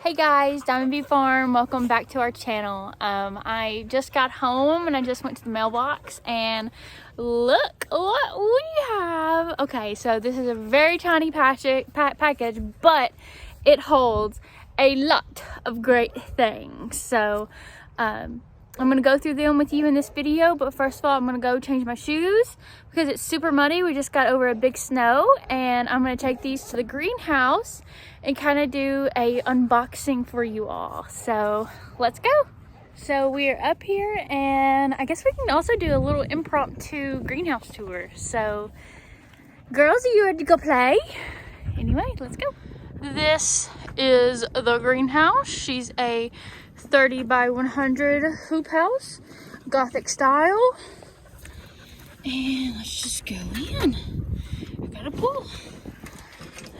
Hey guys, Diamond Bee Farm, welcome back to our channel. I just got home and I just went to the mailbox and look what we have. Okay, so this is a very tiny package, but it holds a lot of great things. So I'm gonna go through them with you in this video, but first of all, I'm gonna go change my shoes because it's super muddy. We just got over a big snow, and I'm gonna take these to the greenhouse and kind of do a unboxing for you all. So let's go. So we're up here, and I guess we can also do a little impromptu greenhouse tour. So girls, are you ready to go play? Anyway, let's go. This is the greenhouse. She's a 30 by 100 hoop house, Gothic style. And let's just go in. I got a pool.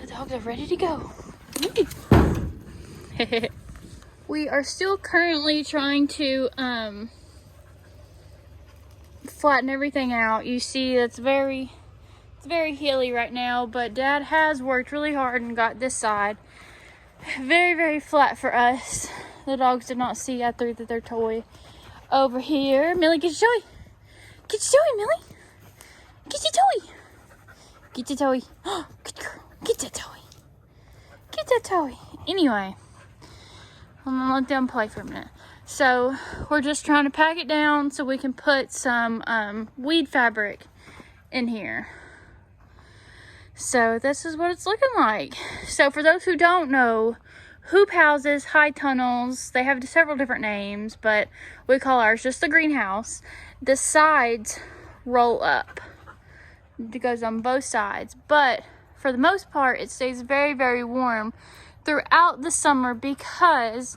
The dogs are ready to go. We are still currently trying to flatten everything out. You see, it's very hilly right now, but Dad has worked really hard and got this side very flat for us. The dogs did not see I threw their toy over here. Millie, get your toy. Get your toy, Millie. Get your toy. Get your toy. Good girl. Get that toy. Get that toy. Anyway, I'm gonna let them play for a minute. So we're just trying to pack it down so we can put some weed fabric in here. So this is what it's looking like. So for those who don't know, hoop houses, high tunnels, they have several different names, but we call ours just the greenhouse. The sides roll up. It goes on both sides, but for the most part, it stays very warm throughout the summer because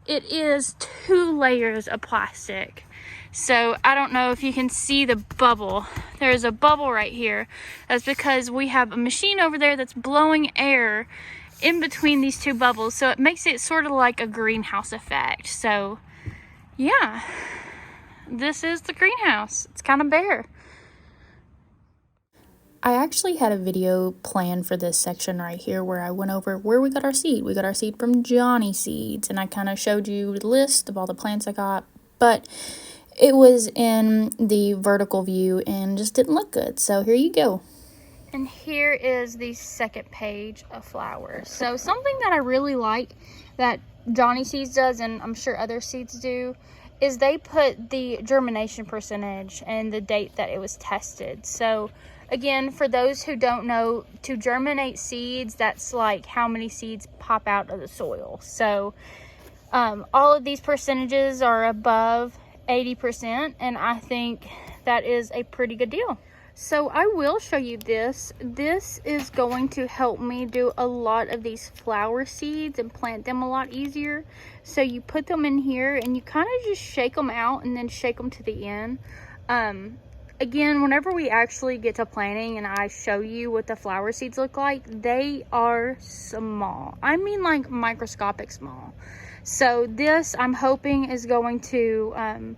it is 2 layers of plastic. So I don't know if you can see the bubble. There's a bubble right here. That's because we have a machine over there that's blowing air in between these 2 bubbles. So it makes it sort of like a greenhouse effect. So yeah, this is the greenhouse. It's kind of bare. I actually had a video planned for this section right here where I went over where we got our seed. We got our seed from Johnny Seeds, and I kind of showed you the list of all the plants I got, but it was in the vertical view and just didn't look good. So here you go. And here is the second page of flowers. So something that I really like that Johnny Seeds does, and I'm sure other seeds do, is they put the germination percentage and the date that it was tested. So again, for those who don't know, to germinate seeds, that's like how many seeds pop out of the soil. So all of these percentages are above 80%, and I think that is a pretty good deal. So I will show you this. This is going to help me do a lot of these flower seeds and plant them a lot easier. So you put them in here and you kind of just shake them out and then shake them to the end. Again, whenever we actually get to planting and I show you what the flower seeds look like, they are small. I mean like microscopic small. So this, I'm hoping, is going to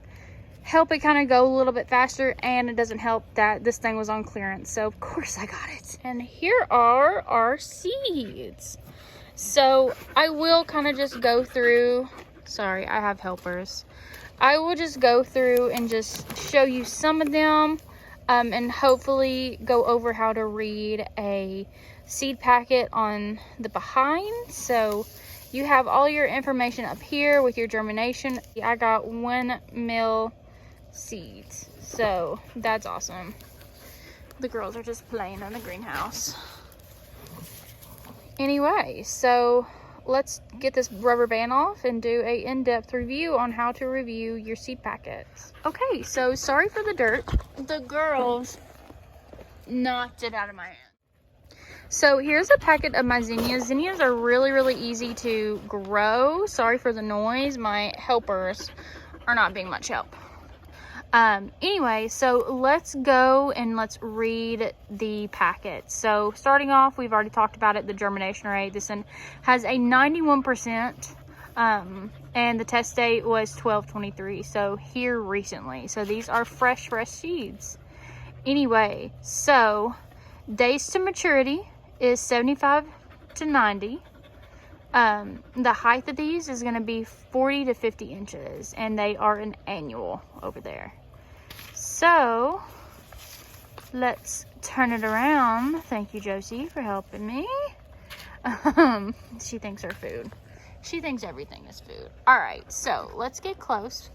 help it kind of go a little bit faster, and it doesn't help that this thing was on clearance. So of course I got it. And here are our seeds. So I will kind of just go through, sorry, I have helpers. I will just go through and just show you some of them, and hopefully go over how to read a seed packet on the behind. So you have all your information up here with your germination. I got 1 mil seeds, so that's awesome. The girls are just playing in the greenhouse. Anyway, so let's get this rubber band off and do a in-depth review on how to review your seed packets. Okay, so sorry for the dirt. The girls knocked it out of my hand. So here's a packet of my zinnias. Zinnias are really easy to grow. Sorry for the noise. My helpers are not being much help. Anyway, so let's go and let's read the packet. So starting off, we've already talked about it, the germination rate. This one has a 91%, and the test date was 12/23, so here recently. So these are fresh seeds. Anyway, so days to maturity is 75 to 90. The height of these is going to be 40 to 50 inches, and they are an annual over there. So let's turn it around. Thank you, Josie, for helping me. She thinks her food. She thinks everything is food. All right, so let's get close.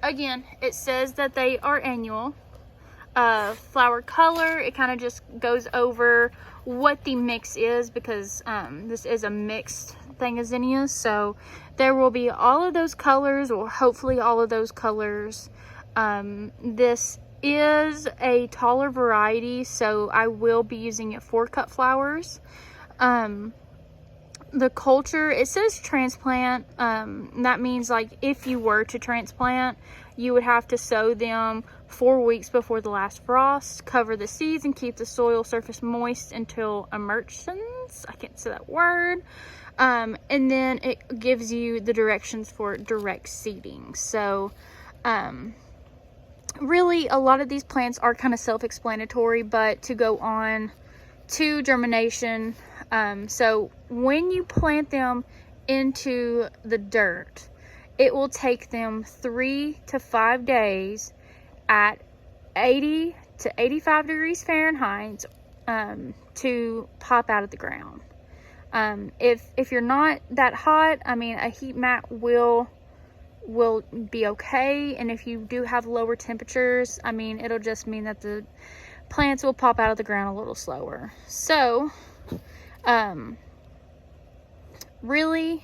Again, it says that they are annual. Flower color, it kind of just goes over what the mix is, because this is a mixed thing of zinnias, so there will be all of those colors, or hopefully all of those colors. This is a taller variety, so I will be using it for cut flowers. The culture, it says transplant. That means, like, if you were to transplant, you would have to sow them 4 weeks before the last frost, cover the seeds, and keep the soil surface moist until emergence. I can't say that word. And then it gives you the directions for direct seeding. So really, a lot of these plants are kind of self-explanatory, but to go on to germination, so when you plant them into the dirt, it will take them 3 to 5 days at 80 to 85 degrees Fahrenheit to pop out of the ground. If you're not that hot, I mean, a heat mat will be okay. And if you do have lower temperatures, I mean, it'll just mean that the plants will pop out of the ground a little slower. So really,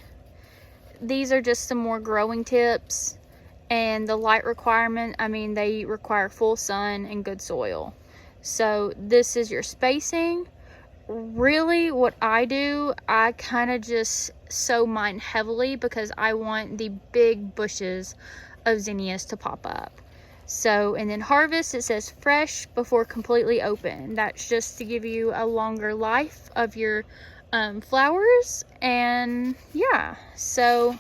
these are just some more growing tips. And the light requirement, I mean, they require full sun and good soil. So this is your spacing. Really, what I do, I kind of just sow mine heavily because I want the big bushes of zinnias to pop up. So, and then harvest, it says fresh before completely open. That's just to give you a longer life of your flowers. And yeah, so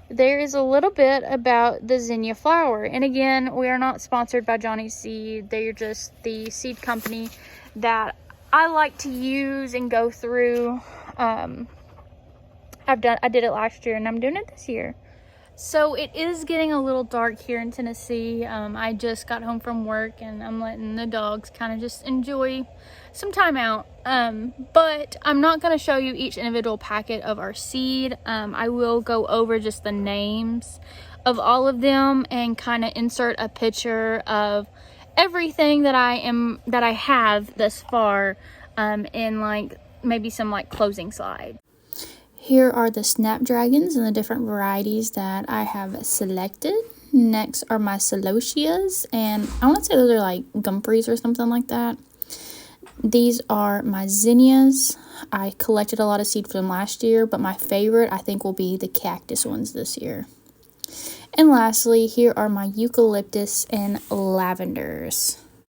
there is a little bit about the zinnia flower. And again, we are not sponsored by Johnny Seed. They are just the seed company that I like to use and go through. I did it last year, and I'm doing it this year. So it is getting a little dark here in Tennessee. I just got home from work, and I'm letting the dogs kind of just enjoy some time out. But I'm not going to show you each individual packet of our seed. I will go over just the names of all of them and kind of insert a picture of everything that I have thus far, in like maybe some like closing slide. Here are the snapdragons and the different varieties that I have selected. Next are my celotias, and I want to say those are like gumpreys or something like that. These are my zinnias. I collected a lot of seed from last year, but my favorite I think will be the cactus ones this year. And lastly, here are my eucalyptus and lavenders.